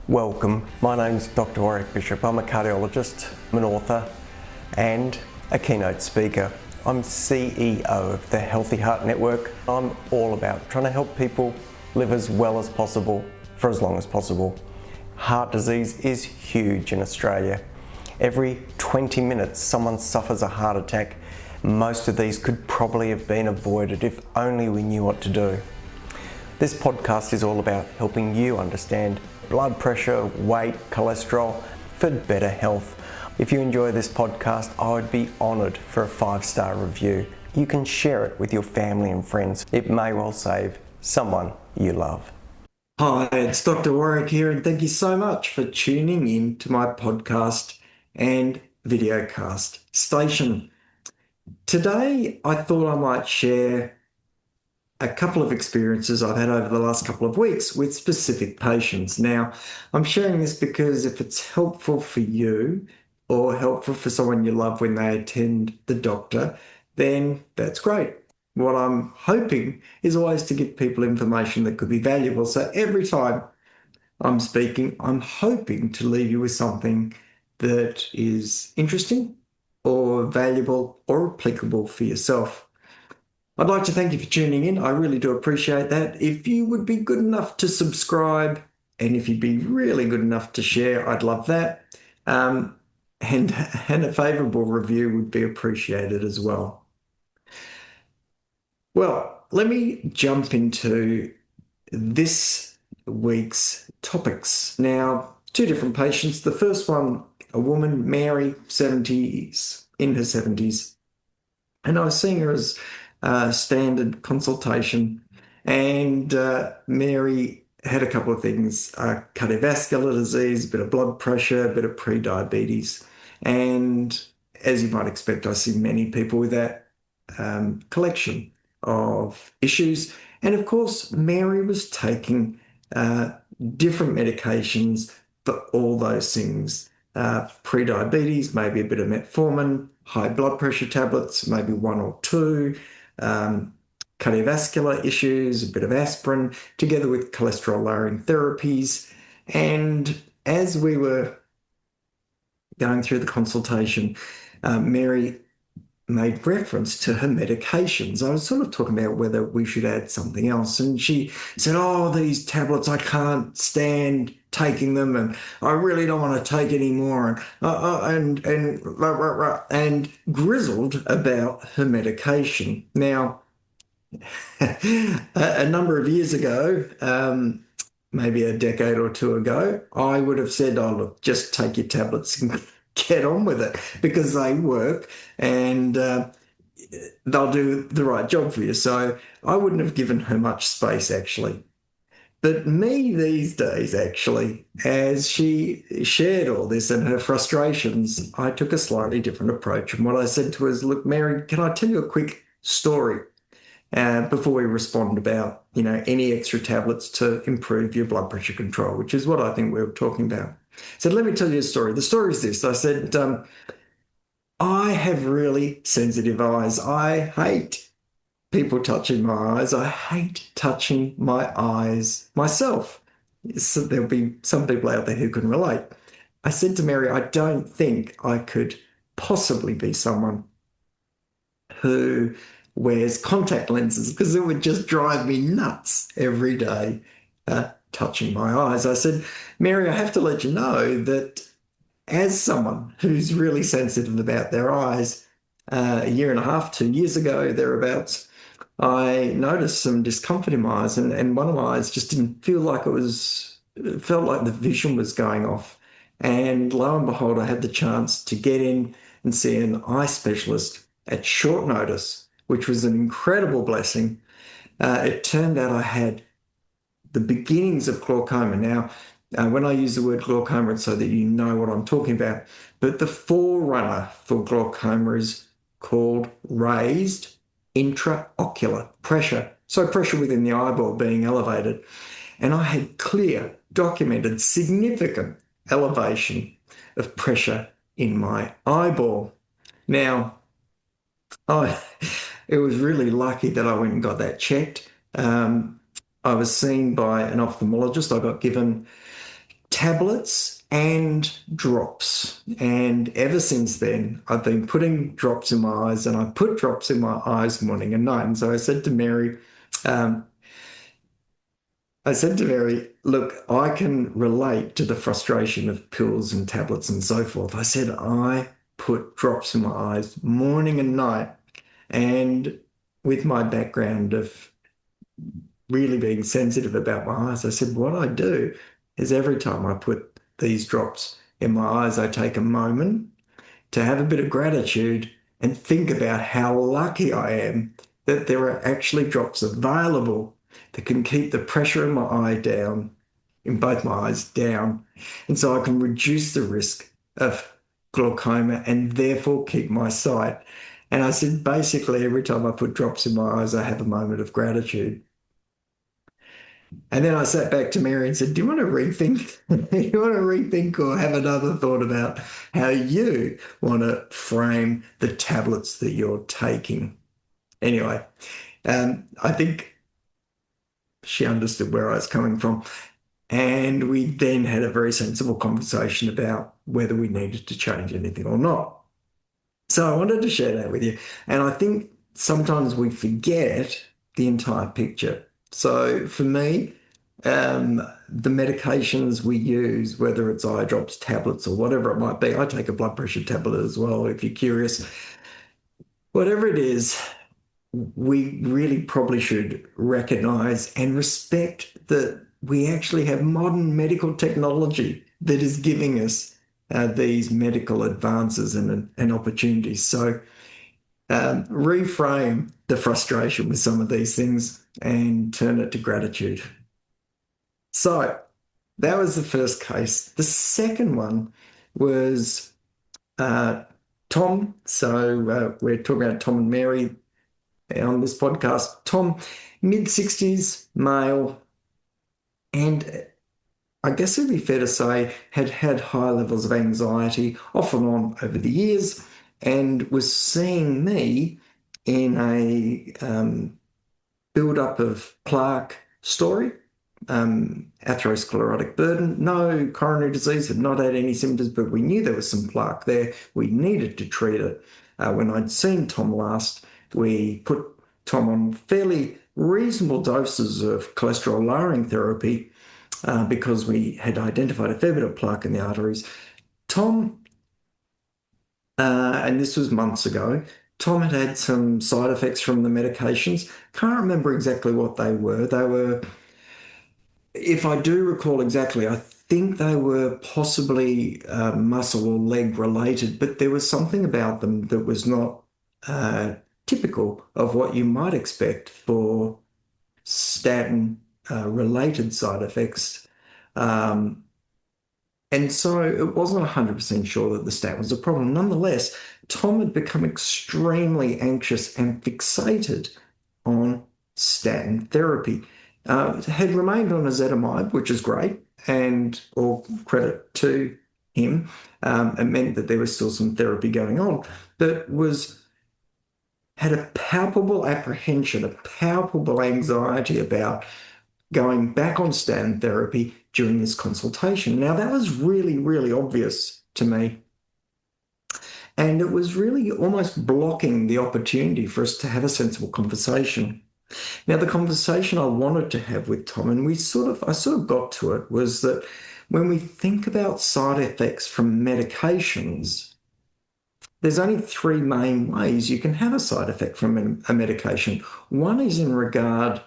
Welcome, my name's Doctor Warrick Bishop. I'm a cardiologist, I'm an author and a keynote speaker. I'm CEO of the Healthy Heart Network. I'm all about trying to help people live as well as possible for as long as possible. Heart disease is huge in Australia. Every 20 minutes someone suffers a heart attack. Most of these could probably have been avoided if only we knew what to do. This podcast is all about helping you understand blood pressure, weight, cholesterol for better health. If you enjoy this podcast, I would be honoured for a 5-star review. You can share it with your family and friends. It may well save someone you love. Hi, it's Dr. Warrick here, and thank you so much for tuning in to my podcast and videocast station. Today, I thought I might share a couple of experiences I've had over the last couple of weeks with specific patients. Now, I'm sharing this because if it's helpful for you or helpful for someone you love when they attend the doctor, then that's great. What I'm hoping is always to give people information that could be valuable. So every time I'm speaking, I'm hoping to leave you with something that is interesting or valuable or applicable for yourself. I'd like to thank you for tuning in. I really do appreciate that. If you would be good enough to subscribe and if you'd be really good enough to share, I'd love that. And a favourable review would be appreciated as well. Well, let me jump into this week's topics. Now, 2 different patients. The first one, a woman, Mary, in her 70s. And I was seeing her as standard consultation, and Mary had a couple of things: cardiovascular disease, a bit of blood pressure, a bit of pre-diabetes, and as you might expect, I see many people with that collection of issues. And of course, Mary was taking different medications for all those things. Pre-diabetes, maybe a bit of metformin, high blood pressure tablets, maybe 1 or 2, cardiovascular issues, a bit of aspirin, together with cholesterol-lowering therapies. And as we were going through the consultation, Mary made reference to her medications. I was sort of talking about whether we should add something else. And she said, "Oh, these tablets, I can't stand taking them, and I really don't want to take any more," and grizzled about her medication. Now, a number of years ago, maybe a decade or 2 ago, I would have said, "Oh, look, just take your tablets and get on with it," because they work and they'll do the right job for you. So I wouldn't have given her much space, actually. But me these days, actually, as she shared all this and her frustrations, I took a slightly different approach. And what I said to her is, "Look, Mary, can I tell you a quick story before we respond about, any extra tablets to improve your blood pressure control," which is what I think we were talking about. So let me tell you a story. The story is this. I said, I have really sensitive eyes. I hate people touching my eyes. I hate touching my eyes myself. So there'll be some people out there who can relate. I said to Mary, I don't think I could possibly be someone who wears contact lenses because it would just drive me nuts every day touching my eyes. I said, "Mary, I have to let you know that as someone who's really sensitive about their eyes, a year and a half, 2 years ago, thereabouts, I noticed some discomfort in my eyes, and one of my eyes just didn't feel like it felt like the vision was going off. And lo and behold, I had the chance to get in and see an eye specialist at short notice, which was an incredible blessing. It turned out I had the beginnings of glaucoma. Now, when I use the word glaucoma, it's so that you know what I'm talking about. But the forerunner for glaucoma is called raised intraocular pressure. So pressure within the eyeball being elevated. And I had clear, documented, significant elevation of pressure in my eyeball. Now, it was really lucky that I went and got that checked. I was seen by an ophthalmologist. I got given tablets and drops. And ever since then, I've been putting drops in my eyes, and I put drops in my eyes morning and night. And so um, I said to Mary, look, I can relate to the frustration of pills and tablets and so forth. I said, I put drops in my eyes morning and night. And with my background of really being sensitive about my eyes, I said, what I do is every time I put these drops in my eyes, I take a moment to have a bit of gratitude and think about how lucky I am that there are actually drops available that can keep the pressure in my eye down, in both my eyes down, and so I can reduce the risk of glaucoma and therefore keep my sight. And I said, basically, every time I put drops in my eyes, I have a moment of gratitude. And then I sat back to Mary and said, do you want to rethink? You want to rethink or have another thought about how you want to frame the tablets that you're taking? Anyway, I think she understood where I was coming from. And we then had a very sensible conversation about whether we needed to change anything or not. So I wanted to share that with you. And I think sometimes we forget the entire picture. So for me, the medications we use, whether it's eye drops, tablets, or whatever it might be, I take a blood pressure tablet as well, if you're curious. Whatever it is, we really probably should recognize and respect that we actually have modern medical technology that is giving us these medical advances and opportunities. So reframe the frustration with some of these things and turn it to gratitude. So that was the first case. The second one was Tom. So we're talking about Tom and Mary on this podcast. Tom, mid-60s, male, and I guess it'd be fair to say had had high levels of anxiety off and on over the years, and was seeing me in a build-up of plaque story, atherosclerotic burden, no coronary disease, had not had any symptoms, but we knew there was some plaque there. We needed to treat it. When I'd seen Tom last, we put Tom on fairly reasonable doses of cholesterol-lowering therapy because we had identified a fair bit of plaque in the arteries. Tom, and this was months ago, Tom had had some side effects from the medications. Can't remember exactly what they were. They were, if I do recall exactly, I think they were possibly muscle or leg related, but there was something about them that was not typical of what you might expect for statin related side effects. And so it wasn't 100% sure that the statin was a problem. Nonetheless, Tom had become extremely anxious and fixated on statin therapy. Had remained on ezetimibe, which is great, and all credit to him. It meant that there was still some therapy going on, but had a palpable apprehension, a palpable anxiety about going back on statin therapy during this consultation. Now, that was really, really obvious to me. And it was really almost blocking the opportunity for us to have a sensible conversation. Now, the conversation I wanted to have with Tom, and I sort of got to it, was that when we think about side effects from medications, there's only three main ways you can have a side effect from a medication. One is in regard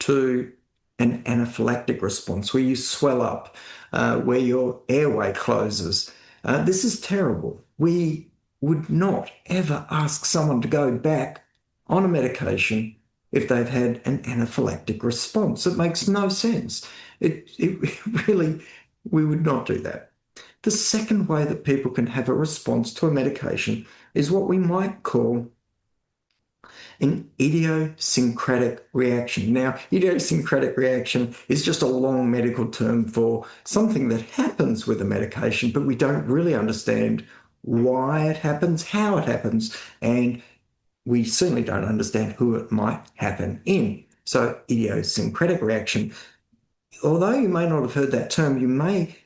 to an anaphylactic response, where you swell up, where your airway closes. This is terrible. We would not ever ask someone to go back on a medication if they've had an anaphylactic response. It makes no sense. It really, we would not do that. The second way that people can have a response to a medication is what we might call an idiosyncratic reaction. Now, idiosyncratic reaction is just a long medical term for something that happens with a medication, but we don't really understand why it happens, how it happens, and we certainly don't understand who it might happen in. So idiosyncratic reaction. although you may not have heard that term, you may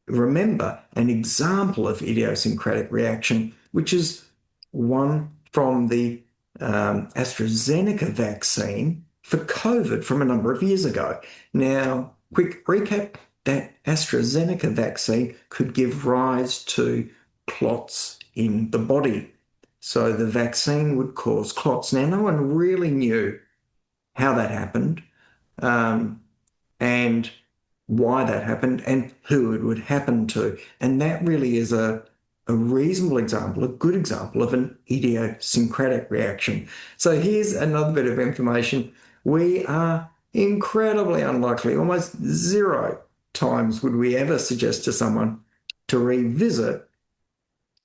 remember an example of idiosyncratic reaction, which is one from the AstraZeneca vaccine for COVID from a number of years ago. Now, quick recap, that AstraZeneca vaccine could give rise to clots in the body. So the vaccine would cause clots. Now, no one really knew how that happened, and why that happened and who it would happen to. And that really is a reasonable example, a good example of an idiosyncratic reaction. So here's another bit of information. We are incredibly unlikely, almost 0 times would we ever suggest to someone to revisit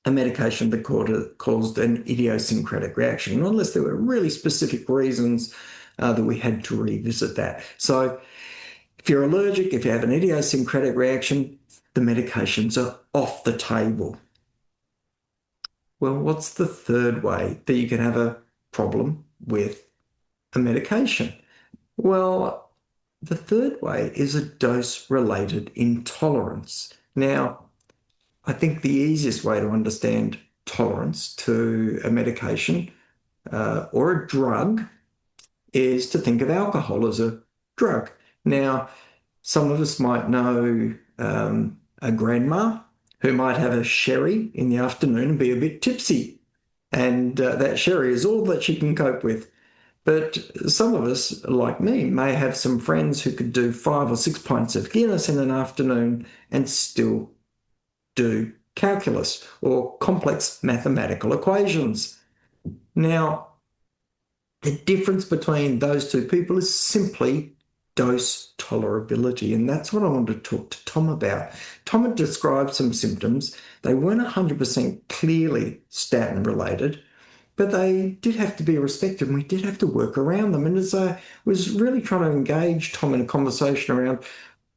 a medication that caused an idiosyncratic reaction, unless there were really specific reasons that we had to revisit that. So if you're allergic, if you have an idiosyncratic reaction, the medications are off the table. Well, what's the third way that you can have a problem with a medication? Well, the third way is a dose-related intolerance. Now, I think the easiest way to understand tolerance to a medication or a drug is to think of alcohol as a drug. Now, some of us might know a grandma who might have a sherry in the afternoon and be a bit tipsy, and that sherry is all that she can cope with. But some of us, like me, may have some friends who could do 5 or 6 pints of Guinness in an afternoon and still do calculus or complex mathematical equations. Now, the difference between those two people is simply dose tolerability. And that's what I want to talk to Tom about. Tom had described some symptoms. They weren't 100% clearly statin related, but they did have to be respected, and we did have to work around them. And as I was really trying to engage Tom in a conversation around,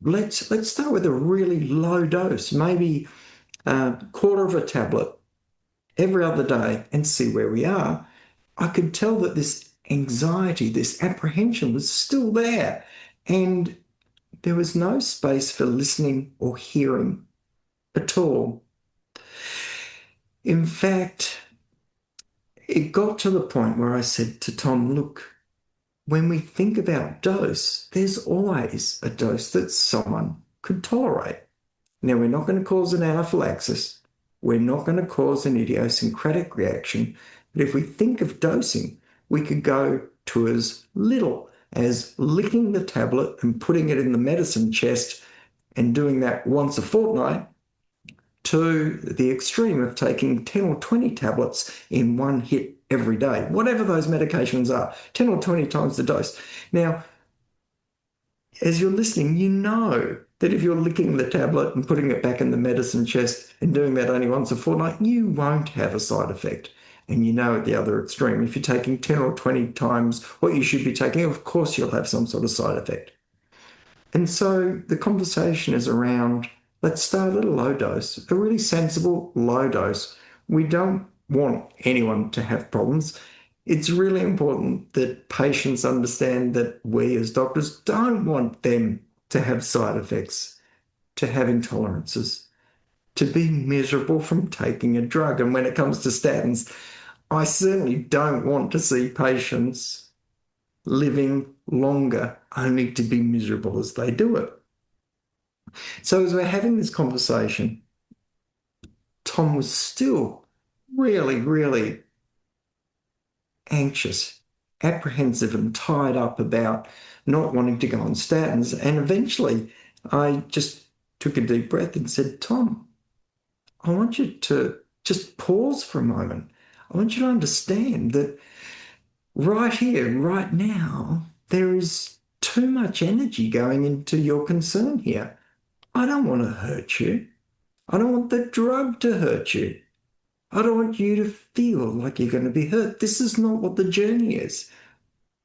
let's start with a really low dose, maybe a quarter of a tablet every other day, and see where we are. I could tell that this anxiety, this apprehension was still there, and there was no space for listening or hearing at all. In fact, it got to the point where I said to Tom, look, when we think about dose, there's always a dose that someone could tolerate. Now, we're not going to cause an anaphylaxis. We're not going to cause an idiosyncratic reaction. But if we think of dosing, we could go to as little as licking the tablet and putting it in the medicine chest and doing that once a fortnight, to the extreme of taking 10 or 20 tablets in one hit every day, whatever those medications are, 10 or 20 times the dose. Now, as you're listening, you know that if you're licking the tablet and putting it back in the medicine chest and doing that only once a fortnight, you won't have a side effect. And you know at the other extreme, if you're taking 10 or 20 times what you should be taking, of course you'll have some sort of side effect. And so the conversation is around, let's start at a low dose, a really sensible low dose. We don't want anyone to have problems. It's really important that patients understand that we as doctors don't want them to have side effects, to have intolerances, to be miserable from taking a drug. And when it comes to statins, I certainly don't want to see patients living longer only to be miserable as they do it. So as we're having this conversation, Tom was still really, really anxious, apprehensive, and tied up about not wanting to go on statins. And eventually I just took a deep breath and said, Tom, I want you to just pause for a moment. I want you to understand that right here, right now, there is too much energy going into your concern here. I don't want to hurt you. I don't want the drug to hurt you. I don't want you to feel like you're going to be hurt. This is not what the journey is.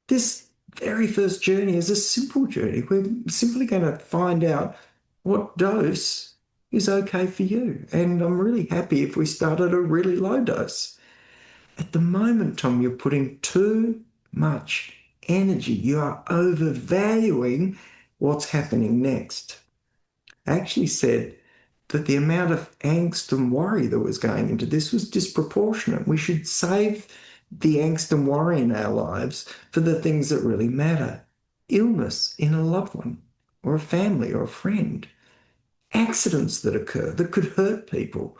This very first journey is a simple journey. We're simply going to find out what dose is okay for you. And I'm really happy if we start at a really low dose. At the moment, Tom, you're putting too much energy. You are overvaluing what's happening next, actually said that the amount of angst and worry that was going into this was disproportionate. We should save the angst and worry in our lives for the things that really matter. Illness in a loved one or a family or a friend, accidents that occur that could hurt people.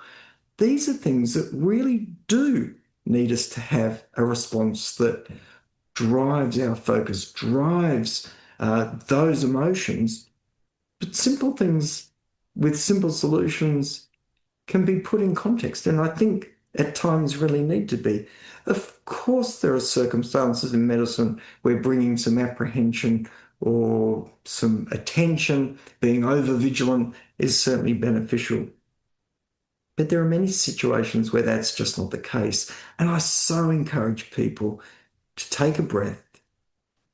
These are things that really do need us to have a response that drives our focus, drives those emotions. But simple things with simple solutions can be put in context, and I think at times really need to be. Of course, there are circumstances in medicine where bringing some apprehension or some attention, being over vigilant, is certainly beneficial. But there are many situations where that's just not the case. And I so encourage people to take a breath,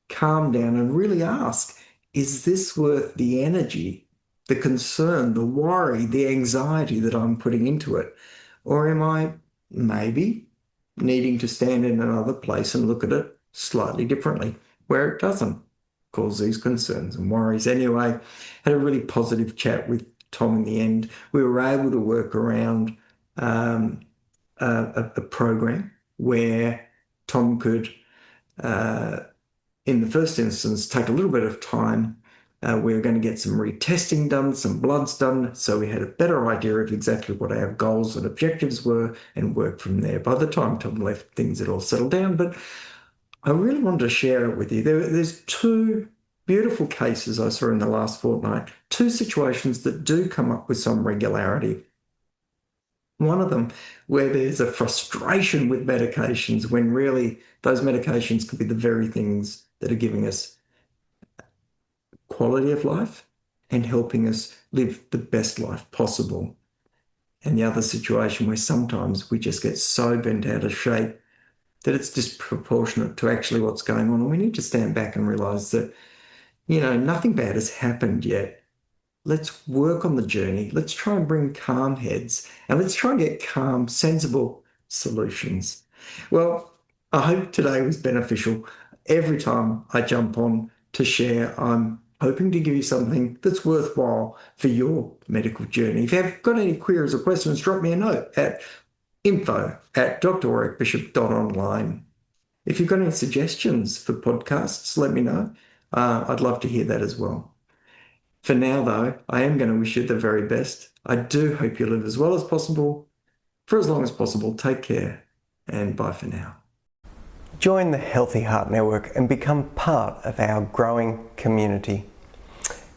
calm down, and really ask, is this worth the energy, the concern, the worry, the anxiety that I'm putting into it? Or am I maybe needing to stand in another place and look at it slightly differently, where it doesn't cause these concerns and worries? Anyway, had a really positive chat with Tom in the end. We were able to work around a program where Tom could, in the first instance, take a little bit of time. We were going to get some retesting done, some bloods done, so we had a better idea of exactly what our goals and objectives were and work from there. By the time Tom left, things had all settled down, but I really wanted to share it with you. There's two beautiful cases I saw in the last fortnight, two situations that do come up with some regularity. One of them where there's a frustration with medications when really those medications could be the very things that are giving us quality of life and helping us live the best life possible. And the other situation where sometimes we just get so bent out of shape that it's disproportionate to actually what's going on. And we need to stand back and realize that, nothing bad has happened yet. Let's work on the journey. Let's try and bring calm heads and let's try and get calm, sensible solutions. Well, I hope today was beneficial. Every time I jump on to share, I'm hoping to give you something that's worthwhile for your medical journey. If you've got any queries or questions, drop me a note at info@drwarrickbishop.online. If you've got any suggestions for podcasts, let me know. I'd love to hear that as well. For now, though, I am going to wish you the very best. I do hope you live as well as possible, for as long as possible. Take care, and bye for now. Join the Healthy Heart Network and become part of our growing community.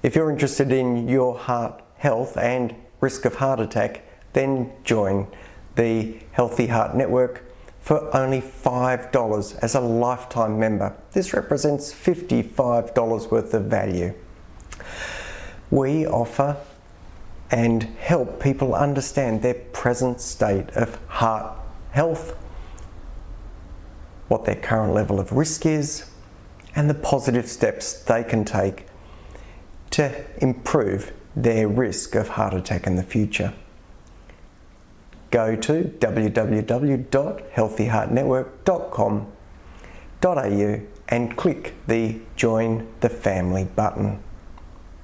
If you're interested in your heart health and risk of heart attack, then join the Healthy Heart Network for only $5 as a lifetime member. This represents $55 worth of value. We offer and help people understand their present state of heart health, what their current level of risk is, and the positive steps they can take to improve their risk of heart attack in the future. Go to www.healthyheartnetwork.com.au and click the Join the Family button.